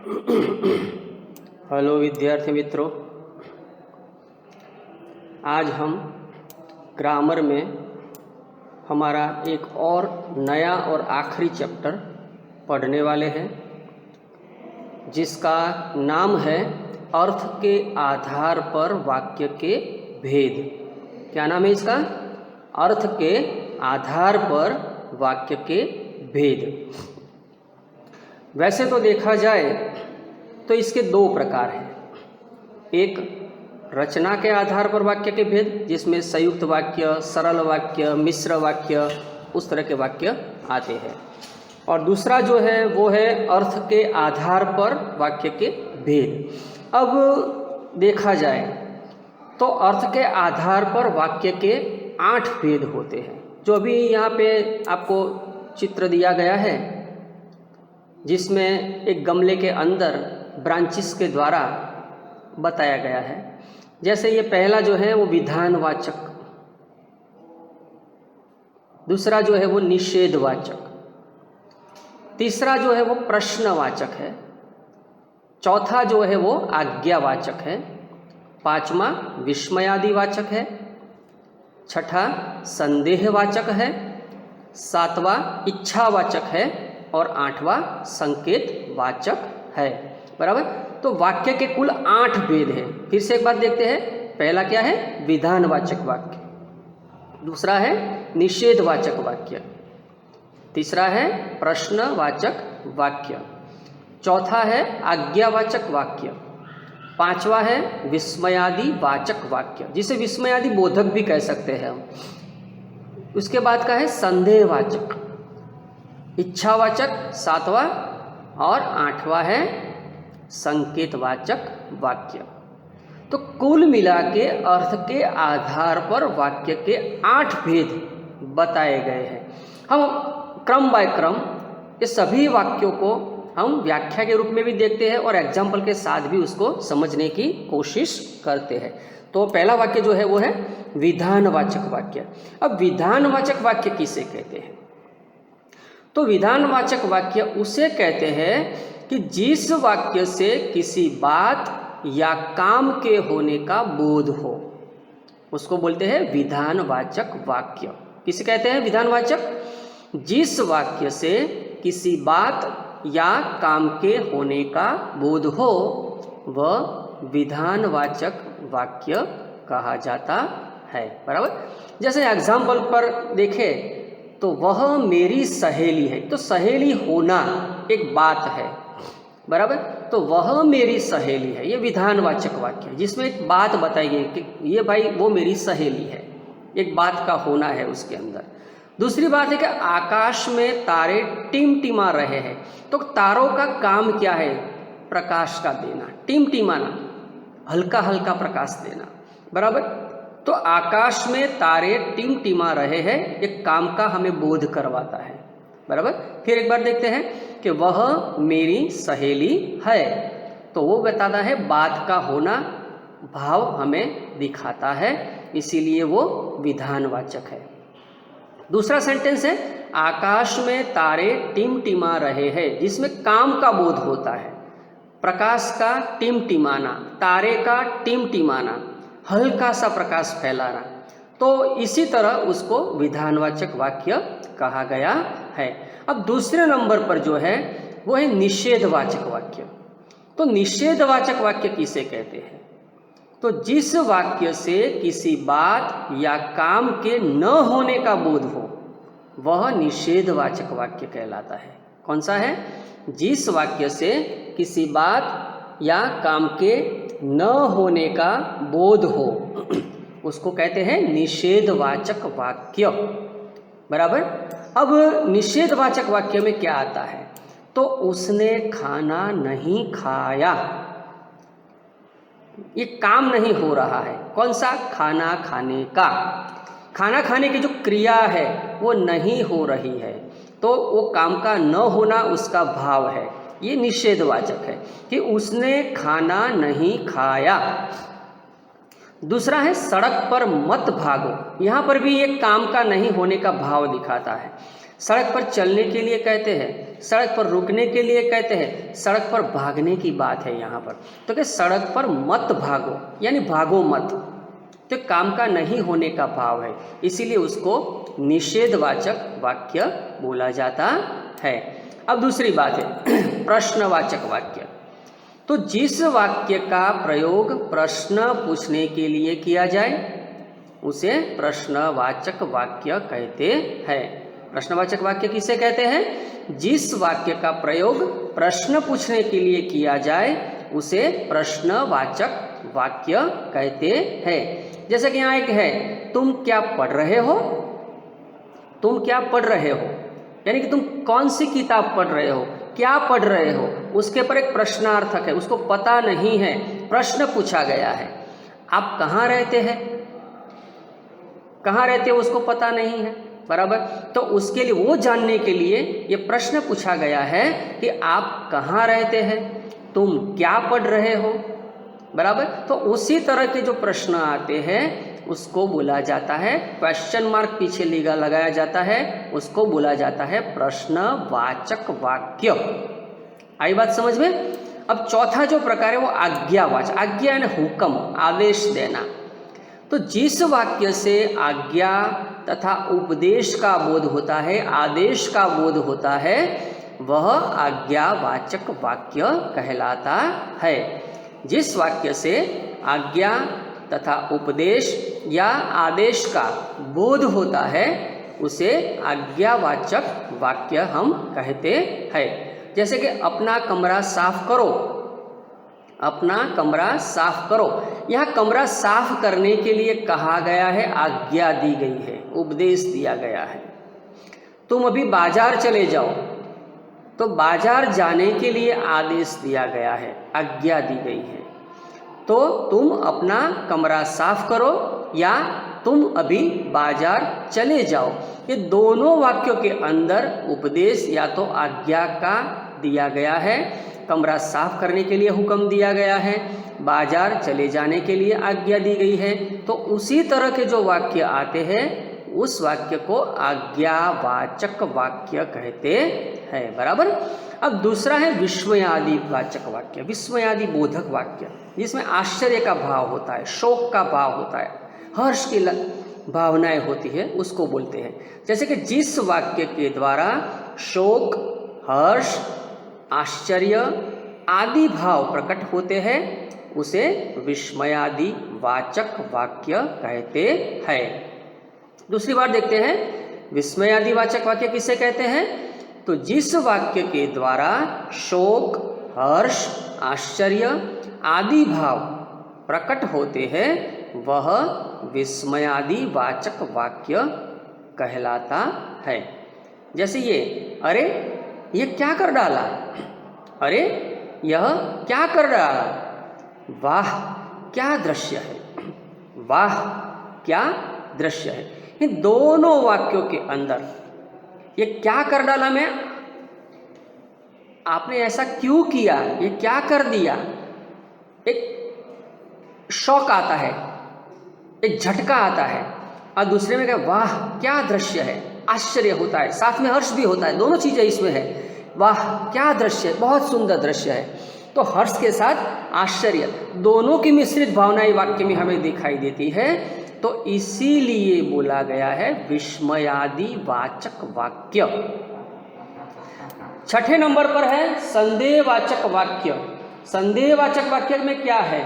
Hello विद्यार्थी मित्रों, आज हम ग्रामर में हमारा एक और नया और आखिरी चैप्टर पढ़ने वाले हैं, जिसका नाम है अर्थ के आधार पर वाक्य के भेद। क्या नाम है इसका? अर्थ के आधार पर वाक्य के भेद। वैसे तो देखा जाए तो इसके दो प्रकार हैं। एक रचना के आधार पर वाक्य के भेद, जिसमें संयुक्त वाक्य, सरल वाक्य, मिश्र वाक्य, उस तरह के वाक्य आते हैं। और दूसरा जो है वो है अर्थ के आधार पर वाक्य के भेद। अब देखा जाए तो अर्थ के आधार पर वाक्य के 8 भेद होते हैं, जो अभी यहाँ पे आपको चित्र दिया गया है, जिसमें एक गमले के अंदर ब्रांचिस के द्वारा बताया गया है। जैसे ये पहला जो है वो विधानवाचक, दूसरा जो है वो निषेधवाचक, तीसरा जो है वो प्रश्नवाचक है, चौथा जो है वो आज्ञावाचक है, पांचवा विस्मयादिवाचक है, छठा संदेहवाचक है, सातवां इच्छावाचक है और 8वां संकेतवाचक है। बराबर। तो वाक्य के कुल 8 भेद हैं। फिर से एक बार देखते हैं। पहला क्या है? विधानवाचक वाक्य, दूसरा है निषेधवाचक वाक्य, तीसरा है प्रश्नवाचक वाक्य, चौथा है आज्ञावाचक वाक्य, पांचवा है विस्मयादि वाचक वाक्य, जिसे विस्मयादि बोधक भी कह सकते हैं हम। उसके बाद का है संदेहवाचक, इच्छावाचक 7वां, और 8वां है संकेतवाचक वाक्य। तो कुल मिला के अर्थ के आधार पर वाक्य के 8 भेद बताए गए हैं। हम क्रम बाय क्रम ये सभी वाक्यों को हम व्याख्या के रूप में भी देखते हैं और एग्जाम्पल के साथ भी उसको समझने की कोशिश करते हैं। तो पहला वाक्य जो है वो है विधानवाचक वाक्य। अब विधानवाचक वाक्य किसे कहते हैं? तो विधानवाचक वाक्य उसे कहते हैं कि जिस वाक्य से किसी बात या काम के होने का बोध हो, उसको बोलते हैं विधानवाचक वाक्य। किसे कहते हैं विधानवाचक? जिस वाक्य से किसी बात या काम के होने का बोध हो वह विधानवाचक वाक्य कहा जाता है। बराबर। जैसे एग्जाम्पल पर देखें तो वह मेरी सहेली है, तो सहेली होना एक बात है। बराबर। तो वह मेरी सहेली है, ये विधानवाचक वाक्य है, जिसमें एक बात बताई गई कि ये भाई वो मेरी सहेली है, एक बात का होना है उसके अंदर। दूसरी बात है कि आकाश में तारे टिमटिमा रहे हैं, तो तारों का काम क्या है? प्रकाश का देना, टिमटिमाना, हल्का हल्का प्रकाश देना। बराबर। तो आकाश में तारे टिमटिमा रहे हैं, एक काम का हमें बोध करवाता है। बराबर। फिर एक बार देखते हैं कि वह मेरी सहेली है, तो वो बताता है बात का होना, भाव हमें दिखाता है, इसीलिए वो विधानवाचक है। दूसरा सेंटेंस है आकाश में तारे टिमटिमा रहे हैं, जिसमें काम का बोध होता है, प्रकाश का टिमटिमाना, तारे का टिमटिमाना, हल्का सा प्रकाश फैलाना। तो इसी तरह उसको विधानवाचक वाक्य कहा गया है। अब दूसरे नंबर पर जो है वो है निषेधवाचक वाक्य। तो निषेधवाचक वाक्य किसे कहते हैं? तो जिस वाक्य से किसी बात या काम के न होने का बोध हो वह निषेधवाचक वाक्य कहलाता है। कौन सा है? जिस वाक्य से किसी बात या काम के न होने का बोध हो उसको कहते हैं निषेधवाचक वाक्य। बराबर। अब निषेधवाचक वाक्य में क्या आता है? तो उसने खाना नहीं खाया, ये काम नहीं हो रहा है। कौन सा? खाना खाने का। खाना खाने की जो क्रिया है वो नहीं हो रही है, तो वो काम का न होना उसका भाव है। ये निषेधवाचक है कि उसने खाना नहीं खाया। दूसरा है सड़क पर मत भागो, यहाँ पर भी ये काम का नहीं होने का भाव दिखाता है। सड़क पर चलने के लिए कहते हैं, सड़क पर रुकने के लिए कहते हैं, सड़क पर भागने की बात है यहाँ पर। तो कि सड़क पर मत भागो, यानी भागो मत, तो काम का नहीं होने का भाव है, इसीलिए उसको निषेधवाचक वाक्य बोला जाता है। अब दूसरी बात है प्रश्नवाचक वाक्य। तो जिस वाक्य का प्रयोग प्रश्न पूछने के लिए किया जाए उसे प्रश्नवाचक वाक्य कहते हैं। प्रश्नवाचक वाक्य किसे कहते हैं? जिस वाक्य का प्रयोग प्रश्न पूछने के लिए किया जाए उसे प्रश्नवाचक वाक्य कहते हैं। जैसे कि यहाँ एक है, तुम क्या पढ़ रहे हो? तुम क्या पढ़ रहे हो, यानी कि तुम कौन सी किताब पढ़ रहे हो, क्या पढ़ रहे हो, उसके पर एक प्रश्नार्थक है, उसको पता नहीं है, प्रश्न पूछा गया है। आप कहाँ रहते हैं, कहाँ रहते हो उसको पता नहीं है, बराबर। तो उसके लिए, वो जानने के लिए ये प्रश्न पूछा गया है कि आप कहाँ रहते हैं, तुम क्या पढ़ रहे हो, बराबर। तो उसी तरह के जो प्रश्न आते हैं उसको बोला जाता है, क्वेश्चन मार्क पीछे लगाया जाता है, उसको बोला जाता है प्रश्नवाचक वाक्य। आई बात समझ में? अब चौथा जो प्रकार है वो आज्ञावाचक। आज्ञा यानी हुक्म, आदेश देना। तो जिस वाक्य से आज्ञा तथा उपदेश का बोध होता है, आदेश का बोध होता है, वह आज्ञावाचक वाक्य कहलाता है। जिस वाक्य से आज्ञा तथा उपदेश या आदेश का बोध होता है उसे आज्ञावाचक वाक्य हम कहते हैं। जैसे कि अपना कमरा साफ करो, अपना कमरा साफ करो। यह कमरा साफ करने के लिए कहा गया है, आज्ञा दी गई है, उपदेश दिया गया है। तुम अभी बाजार चले जाओ, तो बाजार जाने के लिए आदेश दिया गया है, आज्ञा दी गई है। तो तुम अपना कमरा साफ करो या तुम अभी बाजार चले जाओ, ये दोनों वाक्यों के अंदर उपदेश या तो आज्ञा का दिया गया है, कमरा साफ करने के लिए हुक्म दिया गया है, बाजार चले जाने के लिए आज्ञा दी गई है। तो उसी तरह के जो वाक्य आते हैं उस वाक्य को आज्ञावाचक वाक्य कहते हैं, बराबर। अब दूसरा है विस्मयादि वाचक वाक्य, विस्मयादि बोधक वाक्य, जिसमें आश्चर्य का भाव होता है, शोक का भाव होता है, हर्ष की भावनाएं होती है, उसको बोलते हैं। जैसे कि जिस वाक्य के द्वारा शोक, हर्ष, आश्चर्य आदि भाव प्रकट होते हैं उसे विस्मयादि वाचक वाक्य कहते हैं। दूसरी बार देखते हैं विस्मयादि वाचक वाक्य किसे कहते हैं? तो जिस वाक्य के द्वारा शोक, हर्ष, आश्चर्य आदि भाव प्रकट होते हैं वह विस्मयादि वाचक वाक्य कहलाता है। जैसे ये, अरे ये क्या कर डाला, अरे यह क्या कर डाला, वाह क्या दृश्य है, वाह क्या दृश्य है। इन दोनों वाक्यों के अंदर ये क्या कर डाला में, आपने ऐसा क्यों किया, ये क्या कर दिया, एक शौक आता है, एक झटका आता है। और दूसरे में क्या, वाह क्या दृश्य है, आश्चर्य होता है, साथ में हर्ष भी होता है, दोनों चीजें इसमें है। वाह क्या दृश्य, बहुत सुंदर दृश्य है। तो हर्ष के साथ आश्चर्य, दोनों की मिश्रित भावनाएं वाक्य में हमें दिखाई देती है। तो इसीलिए बोला गया है विस्मयादि वाचक वाक्य। छठे नंबर पर है संदेहवाचक वाक्य। संदेहवाचक वाक्य में क्या है?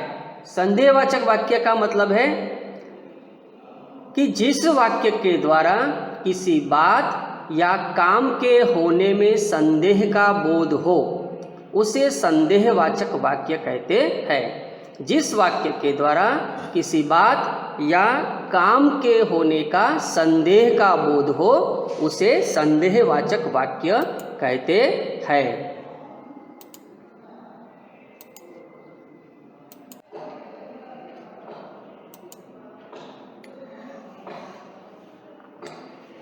संदेहवाचक वाक्य का मतलब है कि जिस वाक्य के द्वारा किसी बात या काम के होने में संदेह का बोध हो उसे संदेहवाचक वाक्य कहते हैं। जिस वाक्य के द्वारा किसी बात या काम के होने का संदेह का बोध हो उसे संदेहवाचक वाक्य कहते हैं।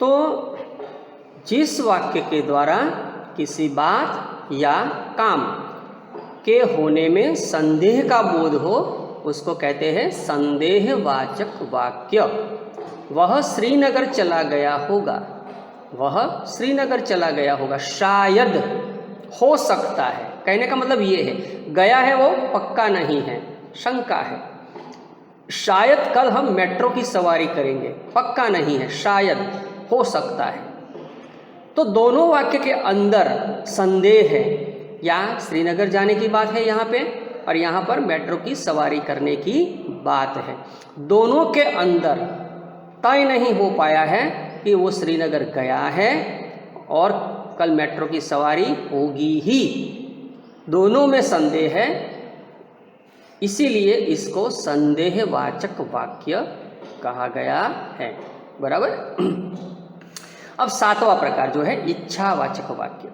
तो जिस वाक्य के द्वारा किसी बात या काम के होने में संदेह का बोध हो उसको कहते हैं संदेहवाचक वाक्य। वह श्रीनगर चला गया होगा, वह श्रीनगर चला गया होगा। शायद, हो सकता है, कहने का मतलब ये है, गया है वो पक्का नहीं है, शंका है। शायद कल हम मेट्रो की सवारी करेंगे, पक्का नहीं है, शायद, हो सकता है। तो दोनों वाक्य के अंदर संदेह है, या श्रीनगर जाने की बात है यहाँ पे, और यहाँ पर मेट्रो की सवारी करने की बात है। दोनों के अंदर तय नहीं हो पाया है कि वो श्रीनगर गया है और कल मेट्रो की सवारी होगी ही, दोनों में संदेह है, इसीलिए इसको संदेहवाचक वाक्य कहा गया है। बराबर। अब सातवां प्रकार जो है इच्छावाचक वाक्य।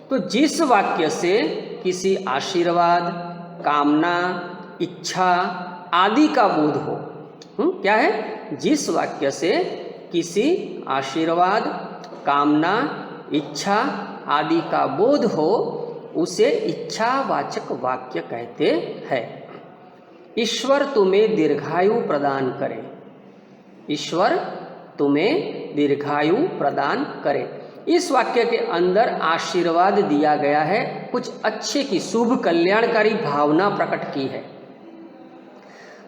तो जिस वाक्य से किसी आशीर्वाद, कामना, इच्छा आदि का बोध हो, क्या है, जिस वाक्य से किसी आशीर्वाद, कामना, इच्छा आदि का बोध हो उसे इच्छावाचक वाक्य कहते हैं। ईश्वर तुम्हें दीर्घायु प्रदान करे, ईश्वर तुम्हें दीर्घायु प्रदान करे। इस वाक्य के अंदर आशीर्वाद दिया गया है, कुछ अच्छे की, शुभ कल्याणकारी भावना प्रकट की है।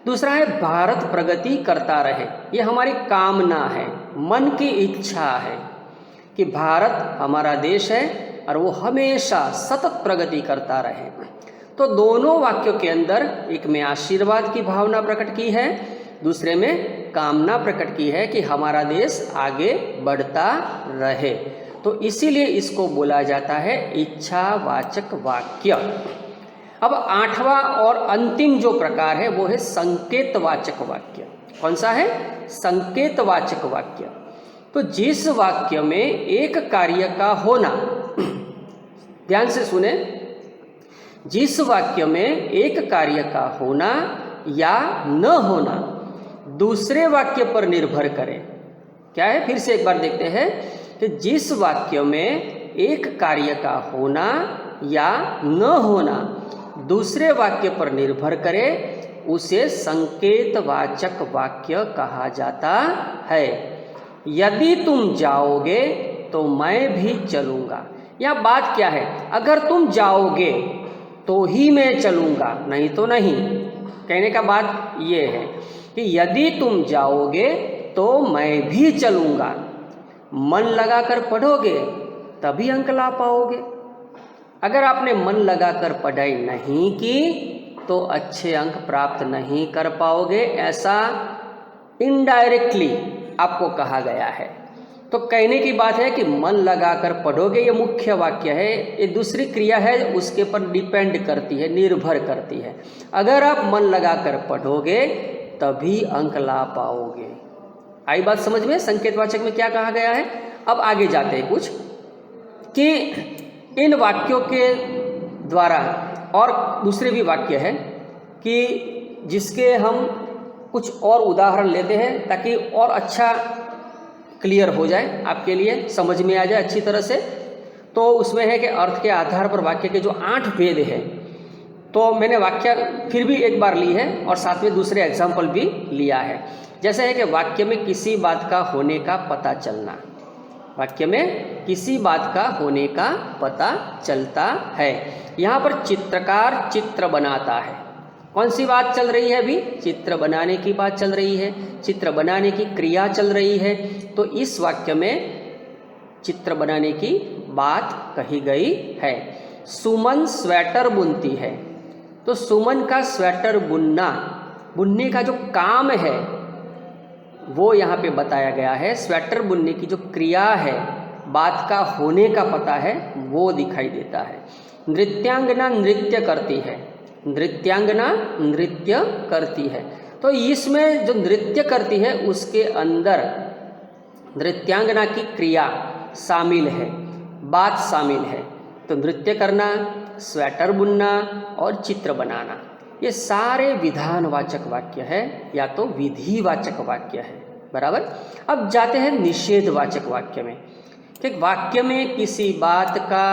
दूसरा है भारत प्रगति करता रहे, ये हमारी कामना है, मन की इच्छा है कि भारत हमारा देश है और वो हमेशा सतत प्रगति करता रहे। तो दोनों वाक्यों के अंदर एक में आशीर्वाद की भावना प्रकट की है, दूसरे में कामना प्रकट की है कि हमारा देश आगे बढ़ता रहे। तो इसीलिए इसको बोला जाता है इच्छावाचक वाक्य। अब आठवां और अंतिम जो प्रकार है वो है संकेतवाचक वाक्य। कौन सा है? संकेतवाचक वाक्य। तो जिस वाक्य में एक कार्य का होना, ध्यान से सुने, जिस वाक्य में एक कार्य का होना या न होना दूसरे वाक्य पर निर्भर करे। क्या है? फिर से एक बार देखते हैं कि जिस वाक्य में एक कार्य का होना या न होना दूसरे वाक्य पर निर्भर करे उसे संकेतवाचक वाक्य कहा जाता है। यदि तुम जाओगे तो मैं भी चलूँगा। यह बात क्या है? अगर तुम जाओगे तो ही मैं चलूँगा, नहीं तो नहीं। कहने का बात ये है कि यदि तुम जाओगे तो मैं भी चलूँगा। मन लगाकर पढ़ोगे तभी अंक ला पाओगे। अगर आपने मन लगाकर पढ़ाई नहीं की तो अच्छे अंक प्राप्त नहीं कर पाओगे, ऐसा इनडायरेक्टली आपको कहा गया है। तो कहने की बात है कि मन लगाकर पढ़ोगे, ये मुख्य वाक्य है। ये दूसरी क्रिया है उसके पर डिपेंड करती है, निर्भर करती है। अगर आप मन लगाकर पढ़ोगे तभी अंक ला पाओगे। आई बात समझ में? संकेतवाचक में क्या कहा गया है। अब आगे जाते हैं कुछ कि इन वाक्यों के द्वारा, और दूसरे भी वाक्य है कि जिसके हम कुछ और उदाहरण लेते हैं ताकि और अच्छा क्लियर हो जाए, आपके लिए समझ में आ जाए अच्छी तरह से। तो उसमें है कि अर्थ के आधार पर वाक्य के जो 8 भेद हैं, तो मैंने वाक्य फिर भी एक बार ली है और साथ में दूसरे एग्जाम्पल भी लिया है। जैसे है कि वाक्य में किसी बात का होने का पता चलना, वाक्य में किसी बात का होने का पता चलता है। यहाँ पर चित्रकार चित्र बनाता है। कौन सी बात चल रही है अभी? चित्र बनाने की बात चल रही है, चित्र बनाने की क्रिया चल रही है। तो इस वाक्य में चित्र बनाने की बात कही गई है। सुमन स्वेटर बुनती है, तो सुमन का स्वेटर बुनने का जो काम है वो यहाँ पे बताया गया है। स्वेटर बुनने की जो क्रिया है, बात का होने का पता है, वो दिखाई देता है। नृत्यांगना नृत्य करती है, नृत्यांगना नृत्य करती है। तो इसमें जो नृत्य करती है उसके अंदर नृत्यांगना की क्रिया शामिल है, बात शामिल है। तो नृत्य करना, स्वेटर बुनना और चित्र बनाना, ये सारे विधानवाचक वाक्य है या तो विधिवाचक वाक्य है। बराबर। अब जाते हैं निषेधवाचक वाक्य में कि वाक्य में किसी बात का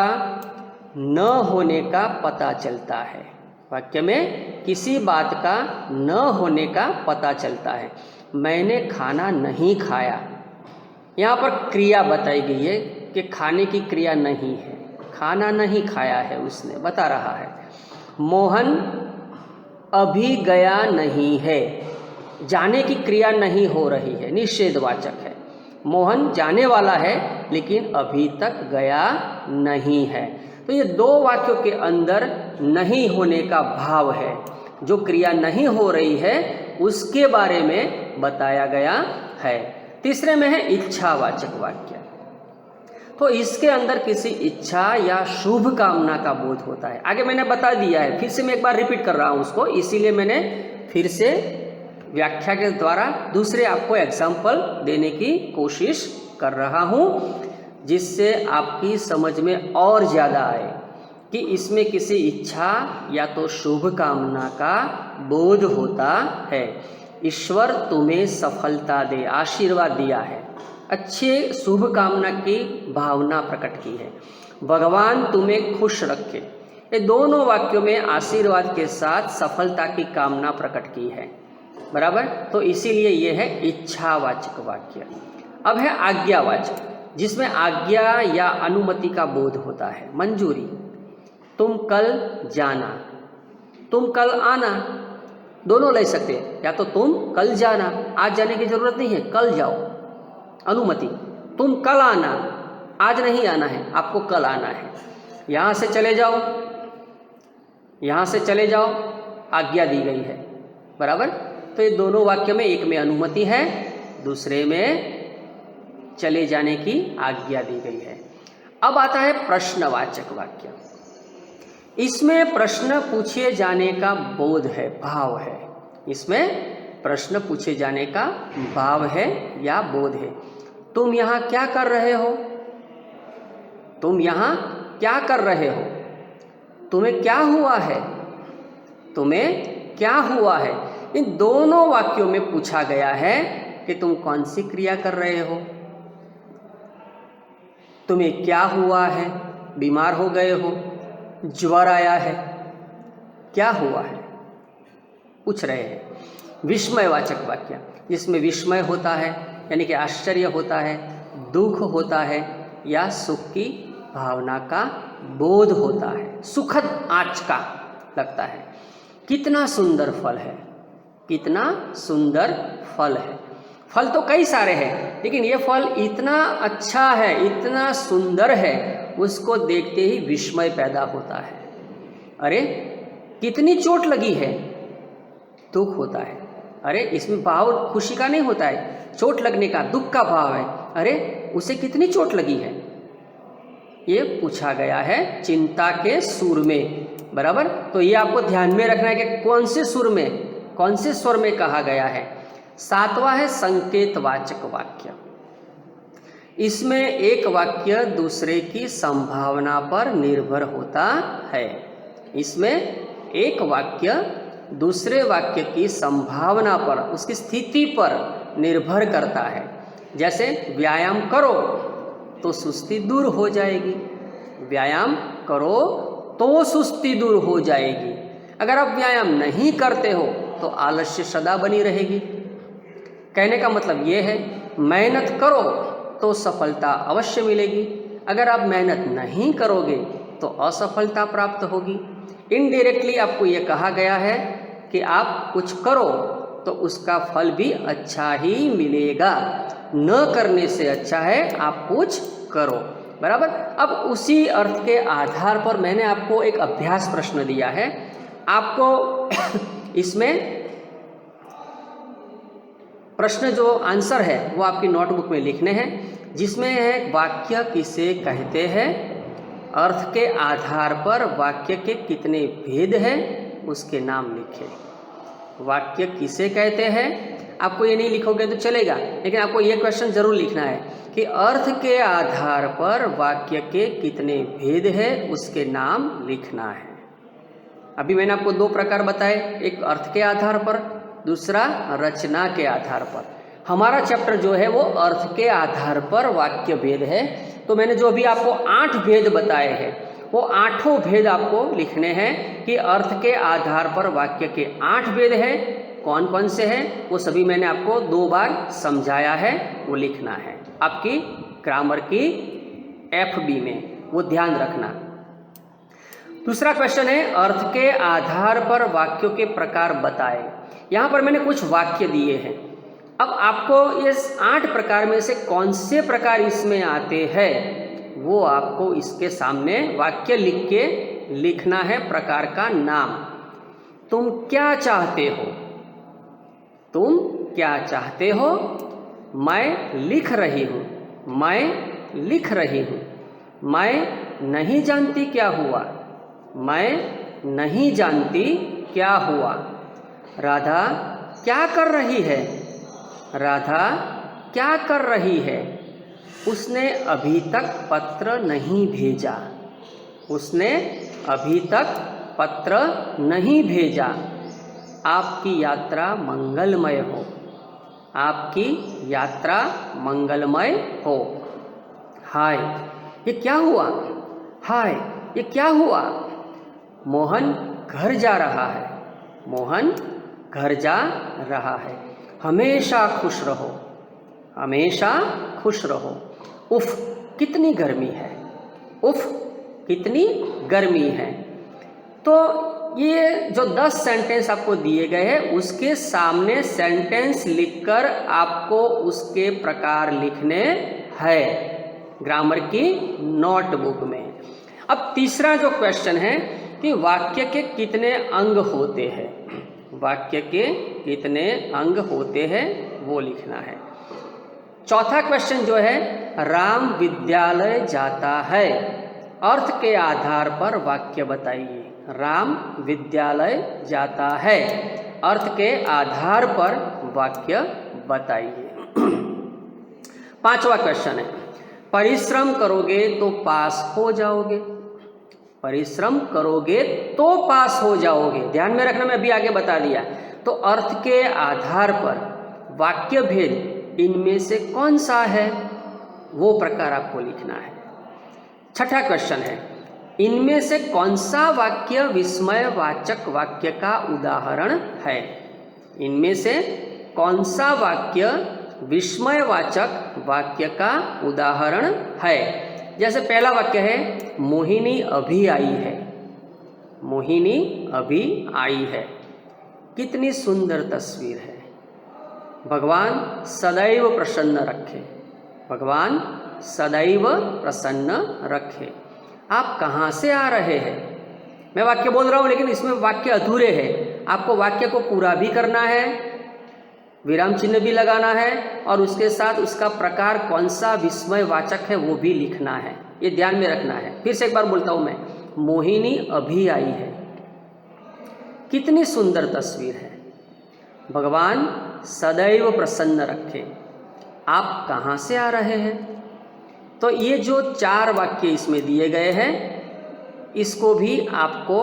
न होने का पता चलता है। वाक्य में किसी बात का न होने का पता चलता है। मैंने खाना नहीं खाया, यहाँ पर क्रिया बताई गई है कि खाने की क्रिया नहीं है, खाना नहीं खाया है उसने, बता रहा है। मोहन अभी गया नहीं है, जाने की क्रिया नहीं हो रही है, निषेधवाचक है। मोहन जाने वाला है लेकिन अभी तक गया नहीं है। तो ये दो वाक्यों के अंदर नहीं होने का भाव है, जो क्रिया नहीं हो रही है उसके बारे में बताया गया है। तीसरे में है इच्छावाचक वाक्य। तो इसके अंदर किसी इच्छा या शुभ कामना का बोध होता है। आगे मैंने बता दिया है, फिर से मैं एक बार रिपीट कर रहा हूँ उसको, इसीलिए मैंने फिर से व्याख्या के द्वारा दूसरे आपको एग्जाम्पल देने की कोशिश कर रहा हूँ, जिससे आपकी समझ में और ज़्यादा आए कि इसमें किसी इच्छा या तो शुभ कामना का बोध होता है। ईश्वर तुम्हें सफलता दे, आशीर्वाद दिया है, अच्छे शुभ कामना की भावना प्रकट की है। भगवान तुम्हें खुश रखे, ये दोनों वाक्यों में आशीर्वाद के साथ सफलता की कामना प्रकट की है, बराबर। तो इसीलिए ये है इच्छावाचक वाक्य। अब है आज्ञावाचक, जिसमें आज्ञा या अनुमति का बोध होता है, मंजूरी। तुम कल जाना, तुम कल आना, दोनों ले सकते हैं, या तो तुम कल जाना, आज जाने की जरूरत नहीं है, कल जाओ, अनुमति। तुम कल आना, आज नहीं आना है, आपको कल आना है। यहाँ से चले जाओ, यहाँ से चले जाओ, आज्ञा दी गई है, बराबर। तो ये दोनों वाक्य में एक में अनुमति है, दूसरे में चले जाने की आज्ञा दी गई है। अब आता है प्रश्नवाचक वाक्य। इसमें प्रश्न पूछे जाने का बोध है, भाव है। इसमें प्रश्न पूछे जाने का भाव है या बोध है। तुम यहाँ क्या कर रहे हो, तुम यहाँ क्या कर रहे हो, तुम्हें क्या हुआ है, तुम्हें क्या हुआ है। इन दोनों वाक्यों में पूछा गया है कि तुम कौन सी क्रिया कर रहे हो, तुम्हें क्या हुआ है, बीमार हो गए हो, ज्वर आया है, क्या हुआ है, पूछ रहे हैं। विस्मयवाचक वाक्य, जिसमें विस्मय होता है यानी कि आश्चर्य होता है, दुख होता है या सुख की भावना का बोध होता है, सुखद आँच का लगता है। कितना सुंदर फल है, कितना सुंदर फल है। फल तो कई सारे हैं, लेकिन ये फल इतना अच्छा है, इतना सुंदर है, उसको देखते ही विस्मय पैदा होता है। अरे कितनी चोट लगी है, दुख होता है। अरे इसमें भाव खुशी का नहीं होता है, चोट लगने का, दुख का भाव है। अरे उसे कितनी चोट लगी है, ये पूछा गया है चिंता के सुर में, बराबर। तो ये आपको ध्यान में रखना है कि कौन से सुर में, कौन से स्वर में कहा गया है। सातवां है संकेतवाचक वाक्य। इसमें एक वाक्य दूसरे की संभावना पर निर्भर होता है। इसमें एक वाक्य दूसरे वाक्य की संभावना पर, उसकी स्थिति पर निर्भर करता है। जैसे व्यायाम करो तो सुस्ती दूर हो जाएगी, व्यायाम करो तो सुस्ती दूर हो जाएगी। अगर आप व्यायाम नहीं करते हो तो आलस्य सदा बनी रहेगी। कहने का मतलब ये है, मेहनत करो तो सफलता अवश्य मिलेगी, अगर आप मेहनत नहीं करोगे तो असफलता प्राप्त होगी। इनडायरेक्टली आपको ये कहा गया है कि आप कुछ करो तो उसका फल भी अच्छा ही मिलेगा, न करने से अच्छा है आप कुछ करो, बराबर। अब उसी अर्थ के आधार पर मैंने आपको एक अभ्यास प्रश्न दिया है। आपको इसमें प्रश्न जो आंसर है वो आपकी नोटबुक में लिखने हैं, जिसमें है वाक्य किसे कहते हैं, अर्थ के आधार पर वाक्य के कितने भेद हैं उसके नाम लिखें। वाक्य किसे कहते हैं, आपको ये नहीं लिखोगे तो चलेगा, लेकिन आपको ये क्वेश्चन जरूर लिखना है कि अर्थ के आधार पर वाक्य के कितने भेद हैं उसके नाम लिखना है। अभी मैंने आपको दो प्रकार बताए, एक अर्थ के आधार पर, दूसरा रचना के आधार पर। हमारा चैप्टर जो है वो अर्थ के आधार पर वाक्य भेद है। तो मैंने जो अभी आपको 8 भेद बताए हैं वो 8 भेद आपको लिखने हैं कि अर्थ के आधार पर वाक्य के 8 भेद हैं। कौन कौन से हैं वो सभी मैंने आपको 2 बार समझाया है, वो लिखना है। आपकी ग्रामर की FB में, वो ध्यान रखना। दूसरा क्वेश्चन है अर्थ के आधार पर वाक्यों के प्रकार बताए। यहाँ पर मैंने कुछ वाक्य दिए हैं। अब आपको इस 8 प्रकार में से कौन से प्रकार इसमें आते हैं वो आपको इसके सामने वाक्य लिख के लिखना है, प्रकार का नाम। तुम क्या चाहते हो? तुम क्या चाहते हो? मैं लिख रही हूँ। मैं लिख रही हूँ। मैं नहीं जानती क्या हुआ। मैं नहीं जानती क्या हुआ। राधा क्या कर रही है? राधा क्या कर रही है? उसने अभी तक पत्र नहीं भेजा। उसने अभी तक पत्र नहीं भेजा। आपकी यात्रा मंगलमय हो। आपकी यात्रा मंगलमय हो। हाय, ये क्या हुआ? हाय, ये क्या हुआ? मोहन घर जा रहा है। मोहन घर जा रहा है। हमेशा खुश रहो। हमेशा खुश रहो। उफ, कितनी गर्मी है। उफ, कितनी गर्मी है। तो ये जो 10 सेंटेंस आपको दिए गए हैं उसके सामने सेंटेंस लिखकर आपको उसके प्रकार लिखने हैं ग्रामर की नोटबुक में। अब तीसरा जो क्वेश्चन है कि वाक्य के कितने अंग होते हैं। वाक्य के कितने अंग होते हैं वो लिखना है। चौथा क्वेश्चन जो है राम विद्यालय जाता है। अर्थ के आधार पर वाक्य बताइए। राम विद्यालय जाता है। अर्थ के आधार पर वाक्य बताइए। पांचवा क्वेश्चन है परिश्रम करोगे तो पास हो जाओगे। परिश्रम करोगे तो पास हो जाओगे। ध्यान में रखना, मैं अभी आगे बता दिया। तो अर्थ के आधार पर वाक्य भेद इनमें से कौन सा है वो प्रकार आपको लिखना है। छठा क्वेश्चन है इनमें से कौन सा वाक्य विस्मयवाचक वाक्य का उदाहरण है। इनमें से कौन सा वाक्य विस्मयवाचक वाक्य का उदाहरण है। जैसे पहला वाक्य है मोहिनी अभी आई है। मोहिनी अभी आई है। कितनी सुंदर तस्वीर है। भगवान सदैव प्रसन्न रखे। भगवान सदैव प्रसन्न रखे। आप कहाँ से आ रहे हैं। मैं वाक्य बोल रहा हूँ लेकिन इसमें वाक्य अधूरे हैं। आपको वाक्य को पूरा भी करना है, विराम चिन्ह भी लगाना है और उसके साथ उसका प्रकार कौन सा विस्मयवाचक है वो भी लिखना है। ये ध्यान में रखना है। फिर से एक बार बोलता हूँ मैं, मोहिनी अभी आई है। कितनी सुंदर तस्वीर है। भगवान सदैव प्रसन्न रखे। आप कहाँ से आ रहे हैं। तो ये जो 4 वाक्य इसमें दिए गए हैं इसको भी आपको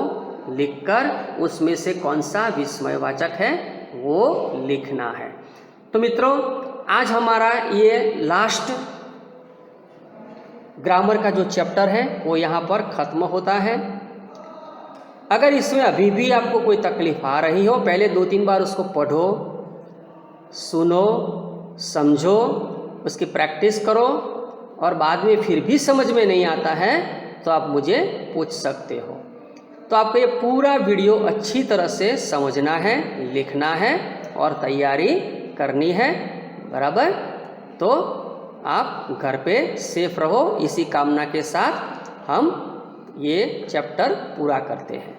लिखकर उसमें से कौन सा विस्मयवाचक है वो लिखना है। तो मित्रों आज हमारा ये लास्ट ग्रामर का जो चैप्टर है वो यहाँ पर ख़त्म होता है। अगर इसमें अभी भी आपको कोई तकलीफ आ रही हो, पहले 2-3 बार उसको पढ़ो, सुनो, समझो, उसकी प्रैक्टिस करो और बाद में फिर भी समझ में नहीं आता है तो आप मुझे पूछ सकते हो। तो आपको ये पूरा वीडियो अच्छी तरह से समझना है, लिखना है और तैयारी करनी है, बराबर। तो आप घर पे सेफ रहो। इसी कामना के साथ हम ये चैप्टर पूरा करते हैं।